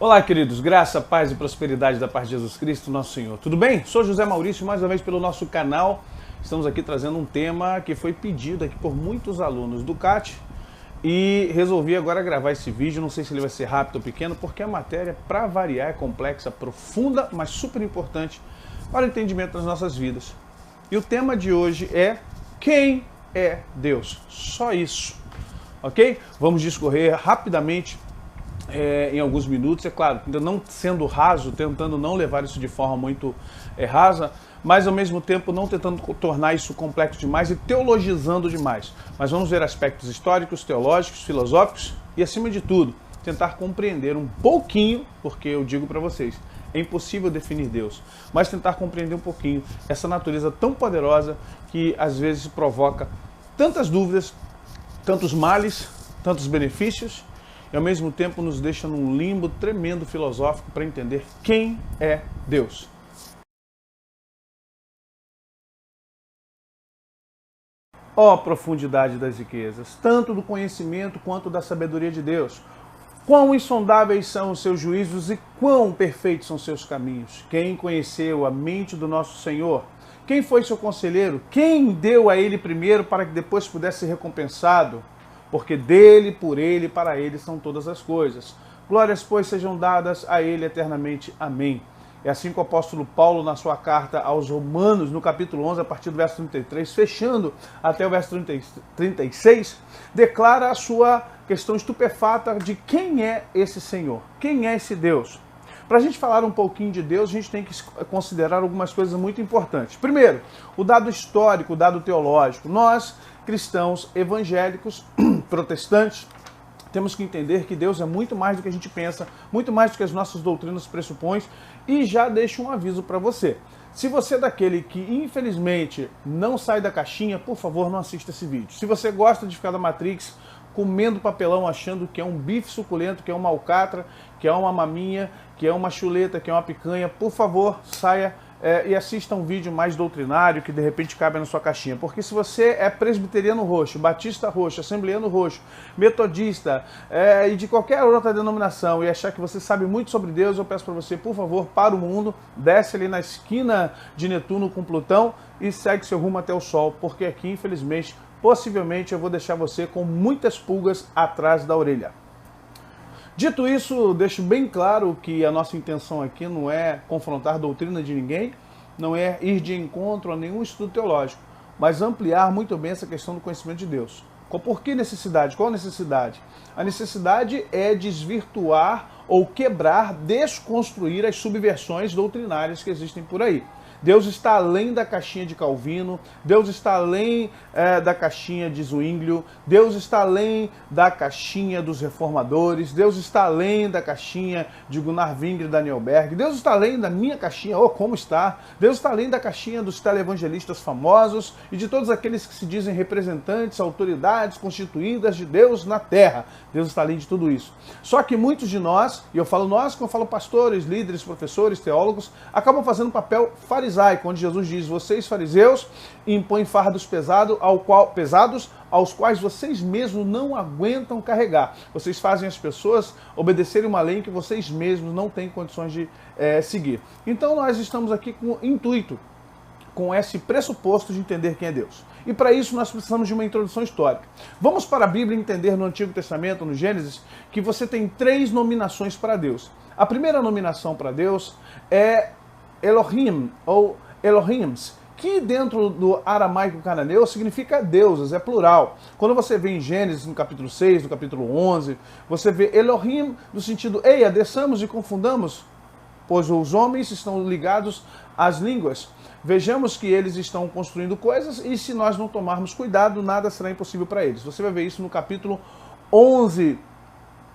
Olá, queridos, graça, paz e prosperidade da parte de Jesus Cristo, nosso Senhor. Tudo bem? Sou José Maurício, mais uma vez pelo nosso canal. Estamos aqui trazendo um tema que foi pedido aqui por muitos alunos do CAT e resolvi agora gravar esse vídeo. Não sei se ele vai ser rápido ou pequeno, porque a matéria, para variar, é complexa, profunda, mas super importante para o entendimento das nossas vidas. E o tema de hoje é: quem é Deus? Só isso, ok? Vamos discorrer rapidamente em alguns minutos, é claro, ainda não sendo raso, tentando não levar isso de forma muito rasa, mas ao mesmo tempo não tentando tornar isso complexo demais e teologizando demais. Mas vamos ver aspectos históricos, teológicos, filosóficos e, acima de tudo, tentar compreender um pouquinho, porque eu digo para vocês, é impossível definir Deus, mas tentar compreender um pouquinho essa natureza tão poderosa que às vezes provoca tantas dúvidas, tantos males, tantos benefícios, e ao mesmo tempo nos deixa num limbo tremendo filosófico para entender quem é Deus. Ó profundidade das riquezas, tanto do conhecimento quanto da sabedoria de Deus. Quão insondáveis são os seus juízos e quão perfeitos são seus caminhos. Quem conheceu a mente do nosso Senhor? Quem foi seu conselheiro? Quem deu a ele primeiro para que depois pudesse ser recompensado? Porque dele, por ele e para ele são todas as coisas. Glórias, pois, sejam dadas a ele eternamente. Amém. É assim que o apóstolo Paulo, na sua carta aos Romanos, no capítulo 11, a partir do verso 33, fechando até o verso 36, declara a sua questão estupefata de quem é esse Senhor, quem é esse Deus. Para a gente falar um pouquinho de Deus, a gente tem que considerar algumas coisas muito importantes. Primeiro, o dado histórico, o dado teológico. Nós, cristãos evangélicos, protestantes, temos que entender que Deus é muito mais do que a gente pensa, muito mais do que as nossas doutrinas pressupõem, e já deixo um aviso para você. Se você é daquele que, infelizmente, não sai da caixinha, por favor, não assista esse vídeo. Se você gosta de ficar da Matrix, comendo papelão, achando que é um bife suculento, que é uma alcatra, que é uma maminha, que é uma chuleta, que é uma picanha, por favor, saia e assista um vídeo mais doutrinário que de repente cabe na sua caixinha. Porque se você é presbiteriano roxo, batista roxo, assembleano roxo, metodista e de qualquer outra denominação e achar que você sabe muito sobre Deus, eu peço para você, por favor, para o mundo, desce ali na esquina de Netuno com Plutão e segue seu rumo até o Sol, porque aqui, infelizmente, possivelmente eu vou deixar você com muitas pulgas atrás da orelha. Dito isso, deixo bem claro que a nossa intenção aqui não é confrontar a doutrina de ninguém, não é ir de encontro a nenhum estudo teológico, mas ampliar muito bem essa questão do conhecimento de Deus. Por que necessidade? Qual a necessidade? A necessidade é desvirtuar ou quebrar, desconstruir as subversões doutrinárias que existem por aí. Deus está além da caixinha de Calvino, Deus está além da caixinha de Zwinglio, Deus está além da caixinha dos reformadores, Deus está além da caixinha de Gunnar Wingre e Daniel Berg, Deus está além da minha caixinha, como está? Deus está além da caixinha dos televangelistas famosos e de todos aqueles que se dizem representantes, autoridades constituídas de Deus na terra. Deus está além de tudo isso. Só que muitos de nós, e eu falo nós, quando eu falo pastores, líderes, professores, teólogos, acabam fazendo um papel farisaico, onde Jesus diz: vocês fariseus impõem fardos pesados aos quais vocês mesmos não aguentam carregar. Vocês fazem as pessoas obedecerem uma lei que vocês mesmos não têm condições de seguir. Então nós estamos aqui com o intuito, com esse pressuposto de entender quem é Deus. E para isso nós precisamos de uma introdução histórica. Vamos para a Bíblia entender no Antigo Testamento, no Gênesis, que você tem 3 nominações para Deus. A primeira nominação para Deus é Elohim, ou Elohims, que dentro do aramaico cananeu significa deuses, é plural. Quando você vê em Gênesis, no capítulo 6, no capítulo 11, você vê Elohim no sentido, ei, desçamos e confundamos, pois os homens estão ligados às línguas. Vejamos que eles estão construindo coisas e se nós não tomarmos cuidado, nada será impossível para eles. Você vai ver isso no capítulo 11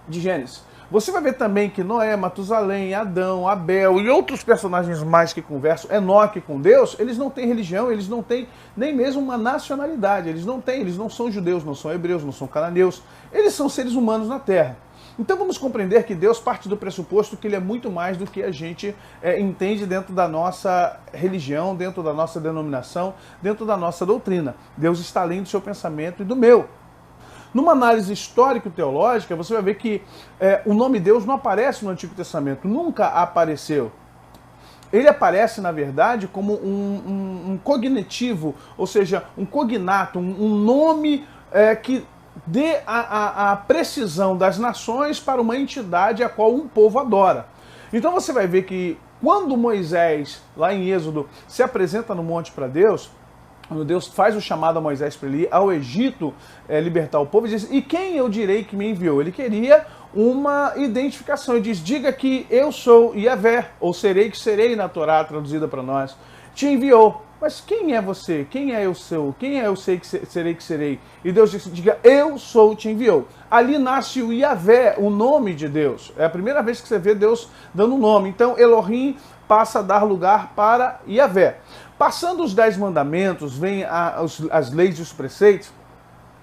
de Gênesis. Você vai ver também que Noé, Matusalém, Adão, Abel e outros personagens mais que conversam, Enoque com Deus, eles não têm religião, eles não têm nem mesmo uma nacionalidade, eles não são judeus, não são hebreus, não são cananeus, eles são seres humanos na terra. Então vamos compreender que Deus parte do pressuposto que ele é muito mais do que a gente entende dentro da nossa religião, dentro da nossa denominação, dentro da nossa doutrina. Deus está além do seu pensamento e do meu. Numa análise histórico-teológica, você vai ver que o nome Deus não aparece no Antigo Testamento, nunca apareceu. Ele aparece, na verdade, como um cognitivo, ou seja, um cognato, um nome que dê a precisão das nações para uma entidade a qual um povo adora. Então você vai ver que quando Moisés, lá em Êxodo, se apresenta no monte para Deus, quando Deus faz o chamado a Moisés para ele ir ao Egito libertar o povo, ele diz, e quem eu direi que me enviou? Ele queria uma identificação. Ele diz, diga que eu sou Yahvé, ou serei que serei na Torá, traduzida para nós. Te enviou. Mas quem é você? Quem é eu sou? Quem é eu sei que serei que serei? E Deus disse, diga, eu sou, te enviou. Ali nasce o Yahvé, o nome de Deus. É a primeira vez que você vê Deus dando um nome. Então Elohim passa a dar lugar para Yahvé. Passando os 10 mandamentos, vem as leis e os preceitos.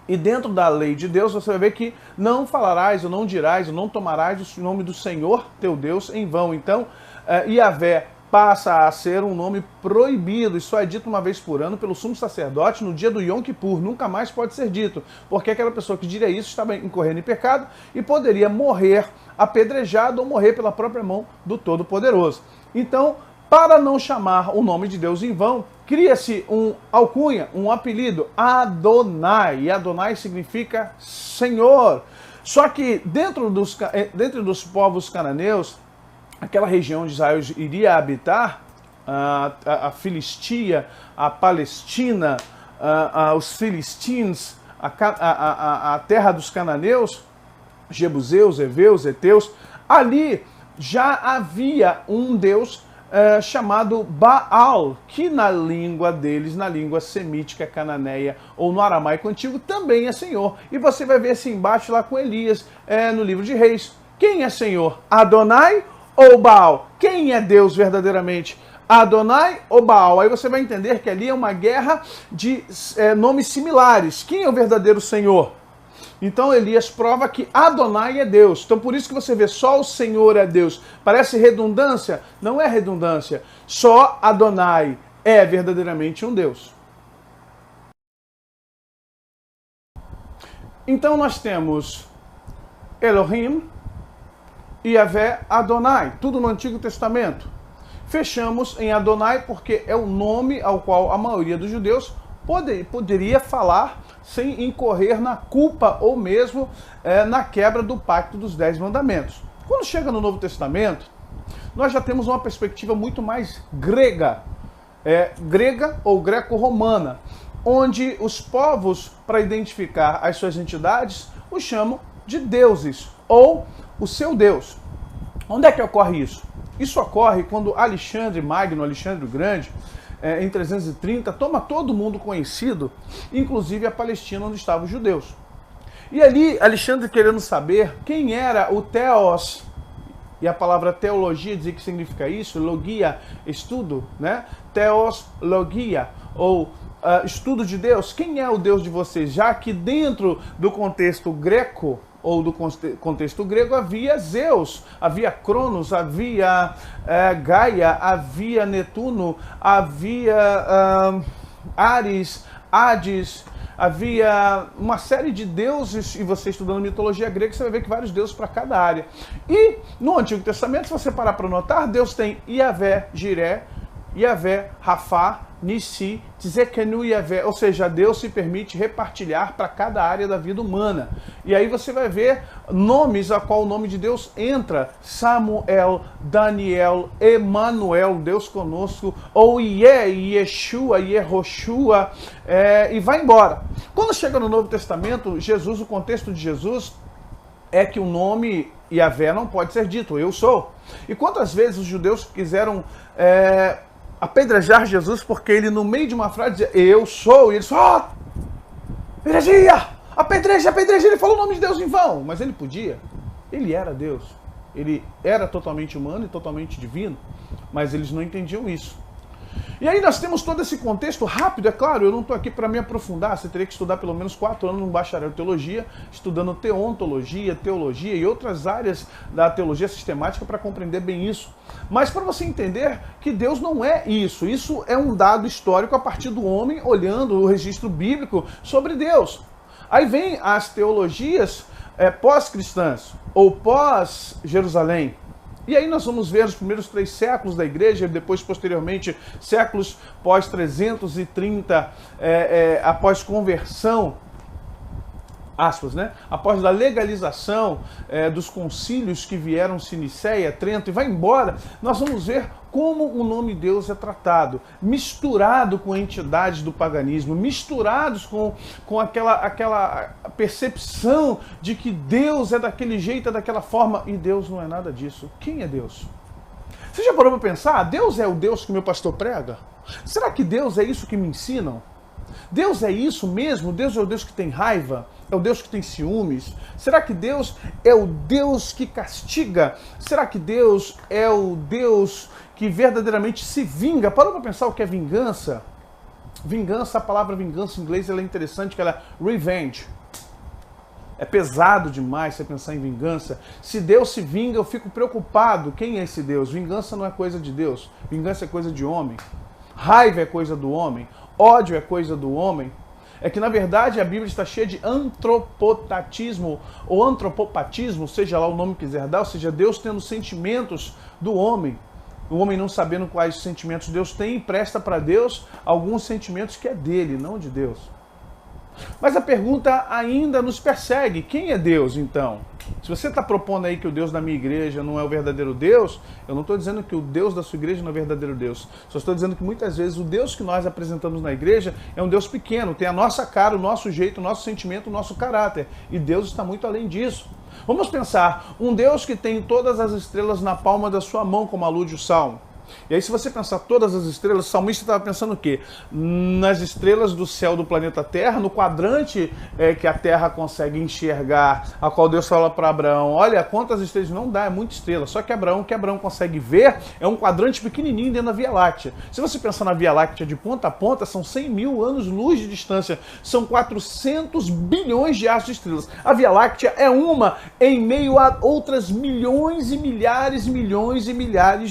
E dentro da lei de Deus, você vai ver que não falarás, ou não dirás, ou não tomarás o nome do Senhor, teu Deus, em vão. Então, Yahvé passa a ser um nome proibido, e só é dito uma vez por ano pelo sumo sacerdote no dia do Yom Kippur. Nunca mais pode ser dito, porque aquela pessoa que diria isso estava incorrendo em pecado e poderia morrer apedrejado ou morrer pela própria mão do Todo-Poderoso. Então, para não chamar o nome de Deus em vão, cria-se um alcunha, um apelido, Adonai. E Adonai significa Senhor. Só que dentro dos povos cananeus, aquela região de Israel iria habitar, a Filistia, a Palestina, os filisteus, a terra dos cananeus, jebuseus, heveus, heteus, ali já havia um Deus chamado Baal, que na língua deles, na língua semítica cananeia ou no aramaico antigo, também é Senhor. E você vai ver esse embate lá com Elias no livro de Reis. Quem é Senhor? Adonai ou Baal? Quem é Deus verdadeiramente? Adonai ou Baal? Aí você vai entender que ali é uma guerra de nomes similares. Quem é o verdadeiro Senhor? Então Elias prova que Adonai é Deus. Então por isso que você vê só o Senhor é Deus. Parece redundância? Não é redundância. Só Adonai é verdadeiramente um Deus. Então nós temos Elohim, Yahvé, Adonai. Tudo no Antigo Testamento. Fechamos em Adonai porque é o nome ao qual a maioria dos judeus poderia falar sem incorrer na culpa ou mesmo na quebra do pacto dos 10 mandamentos. Quando chega no Novo Testamento, nós já temos uma perspectiva muito mais grega, grega ou greco-romana, onde os povos, para identificar as suas entidades, os chamam de deuses ou o seu Deus. Onde é que ocorre isso? Isso ocorre quando Alexandre Magno, Alexandre o Grande, em 330, toma todo mundo conhecido, inclusive a Palestina, onde estavam os judeus. E ali, Alexandre querendo saber quem era o Theos, e a palavra teologia diz que significa isso, logia, estudo, né? Theos, logia, ou estudo de Deus. Quem é o Deus de vocês? Já que dentro do contexto greco, ou do contexto grego, havia Zeus, havia Cronos, havia Gaia, havia Netuno, havia Ares, Hades, havia uma série de deuses, e você estudando mitologia grega, você vai ver que vários deuses para cada área. E no Antigo Testamento, se você parar para notar, Deus tem Yahvé, Jiré, Yahvé, Rafá, Nissi, Tzekenu Yahvé, ou seja, Deus se permite repartilhar para cada área da vida humana. E aí você vai ver nomes a qual o nome de Deus entra: Samuel, Daniel, Emanuel, Deus conosco, ou Yeshua, Yehoshua, e vai embora. Quando chega no Novo Testamento, Jesus, o contexto de Jesus é que o nome Yahvé não pode ser dito, eu sou. E quantas vezes os judeus quiseram apedrejar Jesus porque ele, no meio de uma frase, dizia, eu sou, e eles falaram, heresia, apedreja, apedreja, ele falou o nome de Deus em vão, mas ele podia, ele era Deus, ele era totalmente humano e totalmente divino, mas eles não entendiam isso. E aí nós temos todo esse contexto rápido, é claro, eu não estou aqui para me aprofundar, você teria que estudar pelo menos 4 anos no bacharel de teologia, estudando teontologia, teologia e outras áreas da teologia sistemática para compreender bem isso. Mas para você entender que Deus não é isso, isso é um dado histórico a partir do homem olhando o registro bíblico sobre Deus. Aí vem as teologias pós-cristãs, ou pós-Jerusalém. E aí nós vamos ver os primeiros 3 séculos da igreja, depois, posteriormente, séculos pós-330, após conversão, aspas, né? Após a legalização dos concílios que vieram-se Nicéia, Trento e vai embora, nós vamos ver como o nome Deus é tratado, misturado com entidades do paganismo, misturados com aquela percepção de que Deus é daquele jeito, é daquela forma, e Deus não é nada disso. Quem é Deus? Você já parou para pensar? Deus é o Deus que meu pastor prega? Será que Deus é isso que me ensinam? Deus é isso mesmo? Deus é o Deus que tem raiva? É o Deus que tem ciúmes? Será que Deus é o Deus que castiga? Será que Deus é o Deus que verdadeiramente se vinga? Parou para pensar o que é vingança? Vingança, a palavra vingança em inglês ela é interessante, que ela é revenge. É pesado demais você pensar em vingança. Se Deus se vinga, eu fico preocupado. Quem é esse Deus? Vingança não é coisa de Deus. Vingança é coisa de homem. Raiva é coisa do homem. Ódio é coisa do homem. É que, na verdade, a Bíblia está cheia de antropotatismo, ou antropopatismo, seja lá o nome que quiser dar, ou seja, Deus tendo sentimentos do homem. O homem não sabendo quais sentimentos Deus tem, empresta para Deus alguns sentimentos que é dele, não de Deus. Mas a pergunta ainda nos persegue. Quem é Deus, então? Se você está propondo aí que o Deus da minha igreja não é o verdadeiro Deus, eu não estou dizendo que o Deus da sua igreja não é o verdadeiro Deus. Só estou dizendo que muitas vezes o Deus que nós apresentamos na igreja é um Deus pequeno, tem a nossa cara, o nosso jeito, o nosso sentimento, o nosso caráter. E Deus está muito além disso. Vamos pensar, um Deus que tem todas as estrelas na palma da sua mão, como alude o Salmo. E aí, se você pensar todas as estrelas, o salmista estava pensando o quê? Nas estrelas do céu do planeta Terra, no quadrante que a Terra consegue enxergar, a qual Deus fala para Abraão, olha, quantas estrelas? Não dá, é muita estrela. Só que o que Abraão consegue ver é um quadrante pequenininho dentro da Via Láctea. Se você pensar na Via Láctea de ponta a ponta, são 100 mil anos-luz de distância. São 400 bilhões de astros de estrelas. A Via Láctea é uma em meio a outras milhões e milhares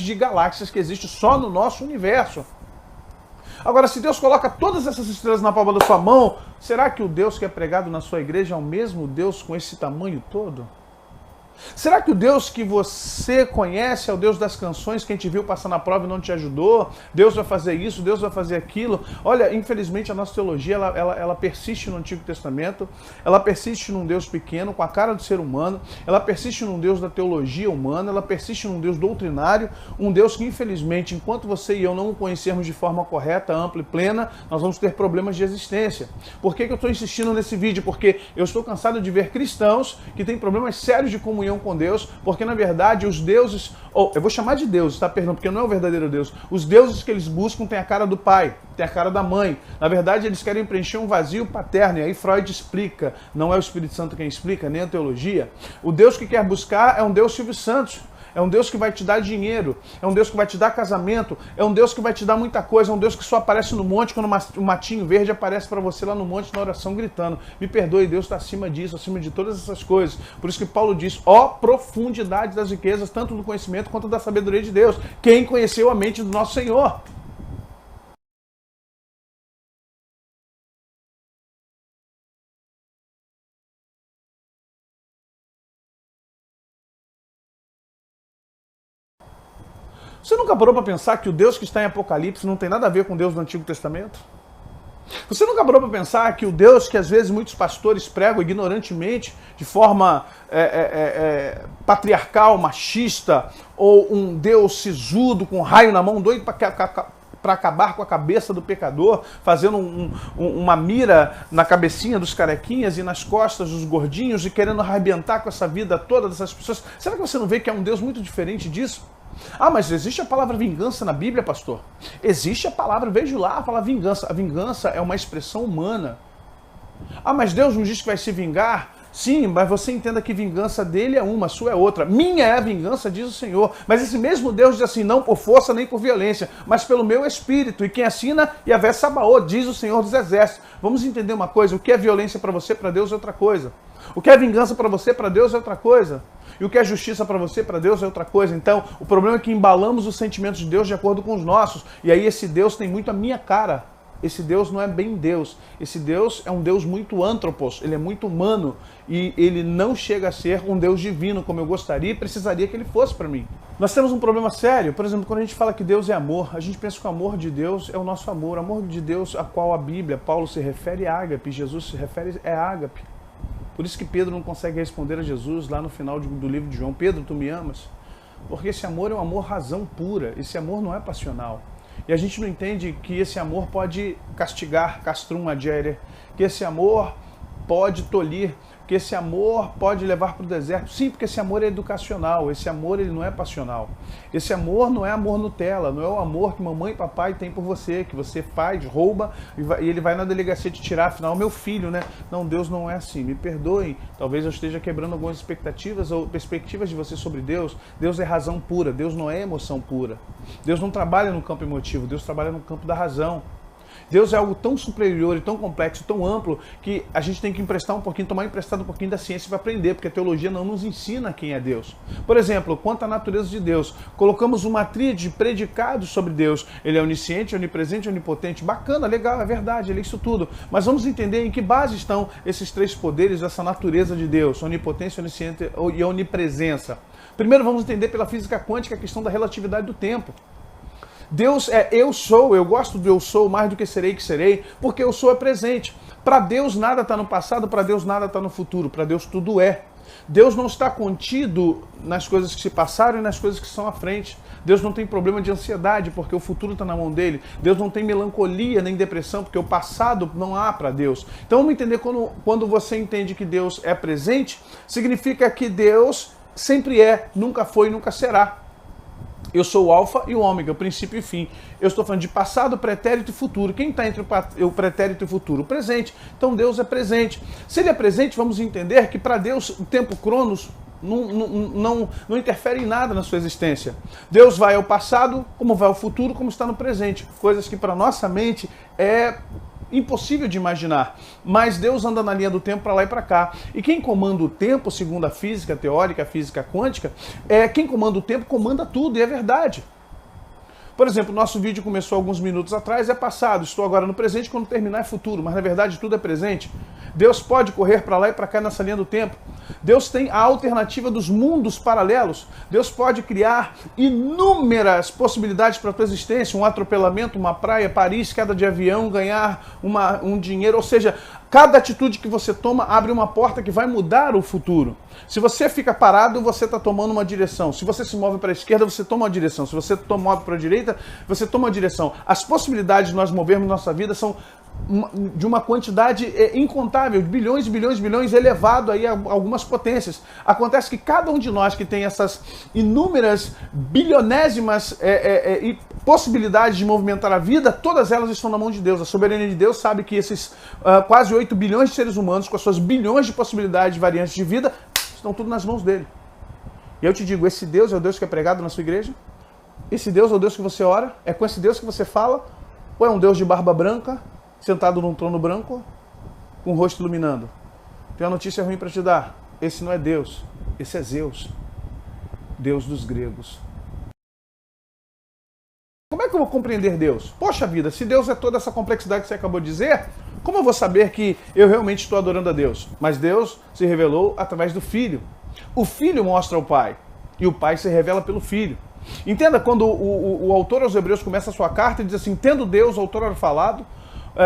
de galáxias que existem só no nosso universo. Agora, se Deus coloca todas essas estrelas na palma da sua mão, será que o Deus que é pregado na sua igreja é o mesmo Deus com esse tamanho todo? Será que o Deus que você conhece é o Deus das canções que a gente viu passar na prova e não te ajudou? Deus vai fazer isso, Deus vai fazer aquilo. Olha, infelizmente a nossa teologia ela persiste no Antigo Testamento, ela persiste num Deus pequeno, com a cara do ser humano, ela persiste num Deus da teologia humana, ela persiste num Deus doutrinário, um Deus que infelizmente, enquanto você e eu não o conhecermos de forma correta, ampla e plena, nós vamos ter problemas de existência. Por que eu estou insistindo nesse vídeo? Porque eu estou cansado de ver cristãos que têm problemas sérios de comunhão com Deus, porque na verdade os deuses, eu vou chamar de deuses, tá? Perdão, porque não é o verdadeiro Deus. Os deuses que eles buscam têm a cara do pai, têm a cara da mãe. Na verdade eles querem preencher um vazio paterno, e aí Freud explica, não é o Espírito Santo quem explica, nem a teologia. O Deus que quer buscar é um Deus Silvio Santos. É um Deus que vai te dar dinheiro, é um Deus que vai te dar casamento, é um Deus que vai te dar muita coisa, é um Deus que só aparece no monte quando um matinho verde aparece para você lá no monte na oração gritando. Me perdoe, Deus está acima disso, acima de todas essas coisas. Por isso que Paulo diz, ó profundidade das riquezas, tanto do conhecimento quanto da sabedoria de Deus. Quem conheceu a mente do nosso Senhor? Você nunca parou para pensar que o Deus que está em Apocalipse não tem nada a ver com o Deus do Antigo Testamento? Você nunca parou para pensar que o Deus que às vezes muitos pastores pregam ignorantemente, de forma patriarcal, machista, ou um Deus sisudo, com um raio na mão, doido para acabar com a cabeça do pecador, fazendo uma mira na cabecinha dos carequinhas e nas costas dos gordinhos e querendo arrebentar com essa vida toda dessas pessoas? Será que você não vê que é um Deus muito diferente disso? Ah, mas existe a palavra vingança na Bíblia, pastor? Existe a palavra, veja lá, a palavra vingança. A vingança é uma expressão humana. Ah, mas Deus não diz que vai se vingar? Sim, mas você entenda que vingança dele é uma, a sua é outra. Minha é a vingança, diz o Senhor. Mas esse mesmo Deus diz assim, não por força nem por violência, mas pelo meu espírito. E quem assina, Yahvé Sabaoth, diz o Senhor dos Exércitos. Vamos entender uma coisa, o que é violência para você, para Deus é outra coisa. O que é vingança para você, para Deus é outra coisa. E o que é justiça para você, para Deus é outra coisa. Então, o problema é que embalamos os sentimentos de Deus de acordo com os nossos. E aí esse Deus tem muito a minha cara. esse Deus não é bem Deus. Esse Deus é um Deus muito antropos, ele é muito humano e ele não chega a ser um Deus divino como eu gostaria e precisaria que ele fosse para mim. Nós temos um problema sério, por exemplo, quando a gente fala que Deus é amor, a gente pensa que o amor de Deus é o nosso amor. O amor de Deus a qual a Bíblia, Paulo se refere é ágape, Jesus se refere é ágape. Por isso que Pedro não consegue responder a Jesus lá no final do livro de João: Pedro, tu me amas? Porque esse amor é um amor razão pura, esse amor não é passional. E a gente não entende que esse amor pode castigar, castrum adjere, que esse amor pode tolir, que esse amor pode levar para o deserto. Sim, porque esse amor é educacional, esse amor ele não é passional. Esse amor não é amor Nutella, não é o amor que mamãe e papai têm por você, que você faz, rouba e ele vai na delegacia te tirar, afinal, meu filho, né? Não, Deus não é assim, me perdoem, talvez eu esteja quebrando algumas expectativas ou perspectivas de você sobre Deus. Deus é razão pura, Deus não é emoção pura. Deus não trabalha no campo emotivo, Deus trabalha no campo da razão. Deus é algo tão superior e tão complexo, tão amplo, que a gente tem que tomar emprestado um pouquinho da ciência para aprender, porque a teologia não nos ensina quem é Deus. Por exemplo, quanto à natureza de Deus, colocamos uma tríade de predicados sobre Deus. Ele é onisciente, onipresente, onipotente. Bacana, legal, é verdade, ele é isso tudo. Mas vamos entender em que base estão esses três poderes dessa natureza de Deus: onipotência, onisciente e onipresença. Primeiro vamos entender pela física quântica a questão da relatividade do tempo. Deus é eu sou, eu gosto do eu sou mais do que serei que serei, porque eu sou é presente. Para Deus nada está no passado, para Deus nada está no futuro, para Deus tudo é. Deus não está contido nas coisas que se passaram e nas coisas que estão à frente. Deus não tem problema de ansiedade, porque o futuro está na mão dele. Deus não tem melancolia nem depressão, porque o passado não há para Deus. Então vamos entender quando você entende que Deus é presente, significa que Deus sempre é, nunca foi e nunca será. Eu sou o alfa e o ômega, o princípio e fim. Eu estou falando de passado, pretérito e futuro. Quem está entre o pretérito e o futuro? O presente. Então Deus é presente. Se ele é presente, vamos entender que para Deus o tempo cronos não interfere em nada na sua existência. Deus vai ao passado, como vai ao futuro, como está no presente. Coisas que para nossa mente é impossível de imaginar, mas Deus anda na linha do tempo para lá e para cá. E quem comanda o tempo, segundo a física teórica, a física quântica, quem comanda o tempo comanda tudo, e é verdade. Por exemplo, nosso vídeo começou alguns minutos atrás, é passado, estou agora no presente, quando terminar é futuro, mas na verdade tudo é presente. Deus pode correr para lá e para cá nessa linha do tempo. Deus tem a alternativa dos mundos paralelos. Deus pode criar inúmeras possibilidades para a tua existência, um atropelamento, uma praia, Paris, queda de avião, ganhar um dinheiro, ou seja, cada atitude que você toma abre uma porta que vai mudar o futuro. Se você fica parado, você está tomando uma direção. Se você se move para a esquerda, você toma uma direção. Se você move para a direita, você toma uma direção. As possibilidades de nós movermos nossa vida são de uma quantidade incontável, de bilhões e bilhões e bilhões, elevado aí a algumas potências. Acontece que cada um de nós que tem essas inúmeras, bilionésimas possibilidades de movimentar a vida, todas elas estão na mão de Deus. A soberania de Deus sabe que esses quase 8 bilhões de seres humanos, com as suas bilhões de possibilidades de variantes de vida, estão tudo nas mãos dele. E eu te digo, esse Deus é o Deus que é pregado na sua igreja? Esse Deus é o Deus que você ora? É com esse Deus que você fala? Ou é um Deus de barba branca, sentado num trono branco, com o rosto iluminando? Tem uma notícia ruim para te dar. Esse não é Deus, esse é Zeus, Deus dos gregos. Como é que eu vou compreender Deus? Poxa vida, se Deus é toda essa complexidade que você acabou de dizer, como eu vou saber que eu realmente estou adorando a Deus? Mas Deus se revelou através do Filho. O Filho mostra o Pai, e o Pai se revela pelo Filho. Entenda, quando o autor aos Hebreus começa a sua carta e diz assim: tendo Deus, o autor era falado,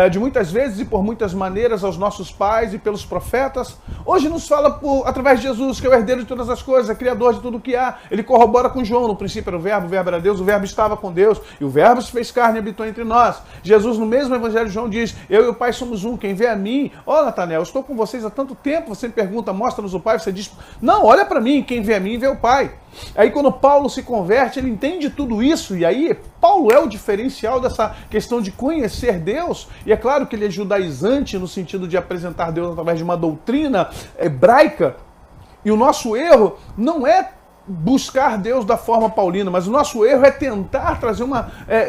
de muitas vezes e por muitas maneiras aos nossos pais e pelos profetas. Hoje nos fala através de Jesus, que é o herdeiro de todas as coisas, é criador de tudo o que há. Ele corrobora com João: no princípio era o verbo era Deus, o verbo estava com Deus, e o verbo se fez carne e habitou entre nós. Jesus, no mesmo evangelho de João, diz: eu e o Pai somos um, quem vê a mim... Natanael, eu estou com vocês há tanto tempo, você me pergunta, mostra-nos o Pai, você diz: não, olha para mim, quem vê a mim vê o Pai. Aí quando Paulo se converte, ele entende tudo isso, e aí Paulo é o diferencial dessa questão de conhecer Deus, e é claro que ele é judaizante no sentido de apresentar Deus através de uma doutrina hebraica, e o nosso erro não é buscar Deus da forma paulina, mas o nosso erro é tentar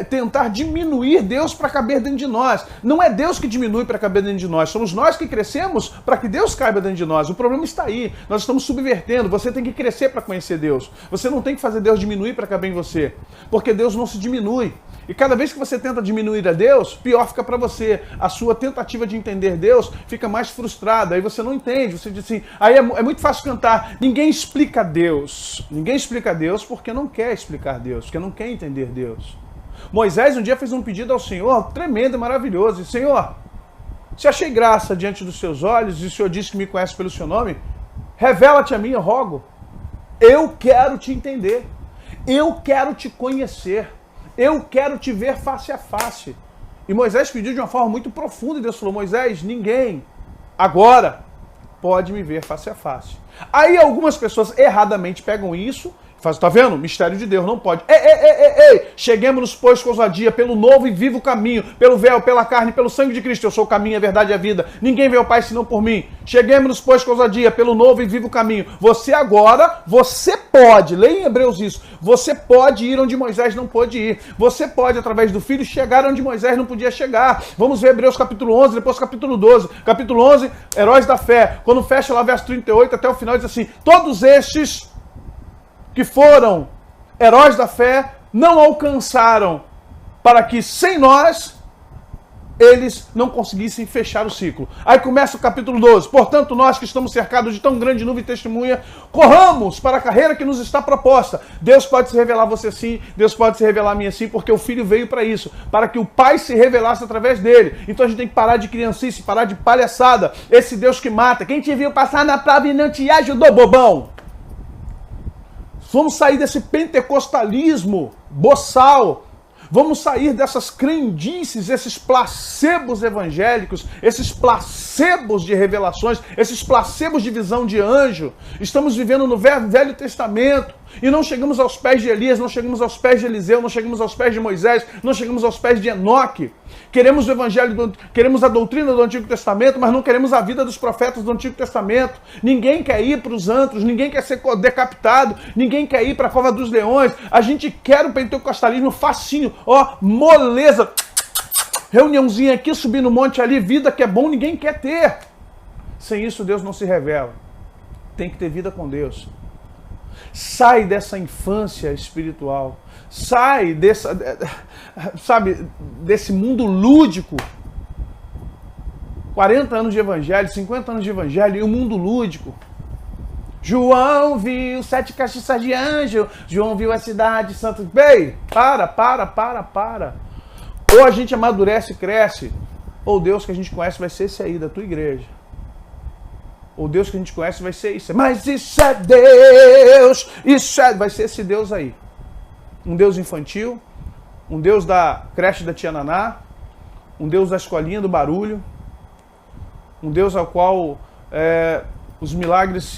tentar diminuir Deus para caber dentro de nós. Não é Deus que diminui para caber dentro de nós, somos nós que crescemos para que Deus caiba dentro de nós. O problema está aí, nós estamos subvertendo. Você tem que crescer para conhecer Deus, você não tem que fazer Deus diminuir para caber em você, porque Deus não se diminui. E cada vez que você tenta diminuir a Deus, pior fica para você. A sua tentativa de entender Deus fica mais frustrada. Aí você não entende. Você diz assim, aí é muito fácil cantar. Ninguém explica Deus. Ninguém explica Deus porque não quer explicar Deus, porque não quer entender Deus. Moisés um dia fez um pedido ao Senhor, tremendo e maravilhoso. E, Senhor, se achei graça diante dos seus olhos, e o Senhor disse que me conhece pelo seu nome, revela-te a mim, eu rogo. Eu quero te entender. Eu quero te conhecer. Eu quero te ver face a face. E Moisés pediu de uma forma muito profunda, e Deus falou, Moisés, ninguém agora pode me ver face a face. Aí algumas pessoas erradamente pegam isso, fazem, tá vendo? Mistério de Deus, não pode. Ei, cheguemos-nos, pois, com ousadia, pelo novo e vivo caminho, pelo véu, pela carne, pelo sangue de Cristo. Eu sou o caminho, a verdade e a vida. Ninguém vê ao Pai senão por mim. Cheguemos-nos, pois, com ousadia, pelo novo e vivo caminho. Você agora, você pode, leia em Hebreus isso, você pode ir onde Moisés não pôde ir. Você pode, através do Filho, chegar onde Moisés não podia chegar. Vamos ver Hebreus capítulo 11, depois capítulo 12. Capítulo 11, heróis da fé. Quando fecha lá verso 38 até o final, diz assim, todos estes que foram heróis da fé, não alcançaram, para que sem nós, eles não conseguissem fechar o ciclo. Aí começa o capítulo 12. Portanto, nós que estamos cercados de tão grande nuvem de testemunha, corramos para a carreira que nos está proposta. Deus pode se revelar a você sim, Deus pode se revelar a mim sim, porque o Filho veio para isso, para que o Pai se revelasse através dele. Então a gente tem que parar de criancice, parar de palhaçada. Esse Deus que mata. Quem te viu passar na prova e não te ajudou, bobão? Vamos sair desse pentecostalismo boçal. Vamos sair dessas crendices, esses placebos evangélicos, esses placebos de revelações, esses placebos de visão de anjo. Estamos vivendo no Velho Testamento e não chegamos aos pés de Elias, não chegamos aos pés de Eliseu, não chegamos aos pés de Moisés, não chegamos aos pés de Enoque. Queremos o evangelho, queremos a doutrina do Antigo Testamento, mas não queremos a vida dos profetas do Antigo Testamento. Ninguém quer ir para os antros, ninguém quer ser decapitado, ninguém quer ir para a cova dos leões. A gente quer o pentecostalismo facinho, ó, moleza. Reuniãozinha aqui, subir no monte ali, vida que é bom, ninguém quer ter. Sem isso, Deus não se revela. Tem que ter vida com Deus. Sai dessa infância espiritual. Sai desse mundo lúdico. 40 anos de evangelho, 50 anos de evangelho e o mundo lúdico. João viu 7 castiças de anjo. João viu a cidade de Santo... Ei, para. Ou a gente amadurece e cresce, ou o Deus que a gente conhece vai ser esse aí, da tua igreja. O Deus que a gente conhece vai ser isso. Mas isso é Deus! Vai ser esse Deus aí. Um Deus infantil, um Deus da creche da Tia Naná, um Deus da escolinha do barulho, um Deus ao qual os milagres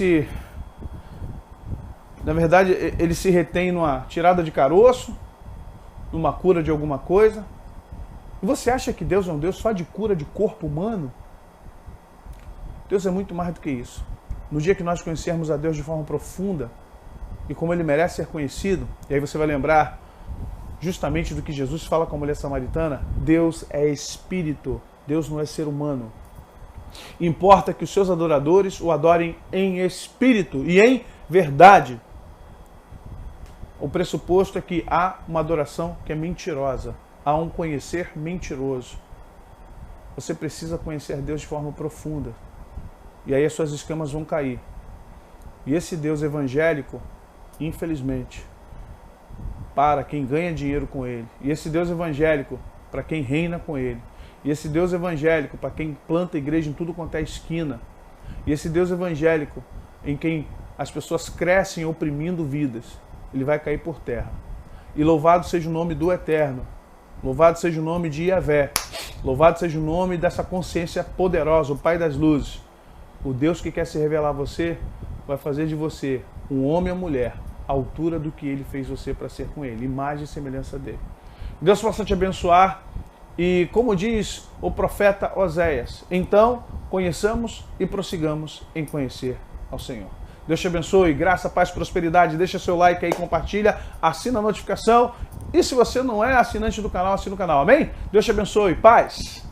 na verdade, ele se retém numa tirada de caroço, numa cura de alguma coisa. E você acha que Deus é um Deus só de cura de corpo humano? Deus é muito mais do que isso. No dia que nós conhecermos a Deus de forma profunda e como Ele merece ser conhecido, e aí você vai lembrar justamente do que Jesus fala com a mulher samaritana, Deus é espírito, Deus não é ser humano. Importa que os seus adoradores o adorem em espírito e em verdade. O pressuposto é que há uma adoração que é mentirosa, há um conhecer mentiroso. Você precisa conhecer Deus de forma profunda. E aí as suas escamas vão cair. E esse Deus evangélico, infelizmente, para quem ganha dinheiro com ele. E esse Deus evangélico, para quem reina com ele. E esse Deus evangélico, para quem planta igreja em tudo quanto é esquina. E esse Deus evangélico, em quem as pessoas crescem oprimindo vidas, ele vai cair por terra. E louvado seja o nome do Eterno. Louvado seja o nome de Yahvé. Louvado seja o nome dessa consciência poderosa, o Pai das luzes. O Deus que quer se revelar a você, vai fazer de você um homem ou mulher, à altura do que Ele fez você para ser com Ele, imagem e semelhança dEle. Deus possa te abençoar e, como diz o profeta Oséias, então conheçamos e prossigamos em conhecer ao Senhor. Deus te abençoe, graça, paz, prosperidade. Deixa seu like aí, compartilha, assina a notificação. E se você não é assinante do canal, assina o canal. Amém? Deus te abençoe, paz.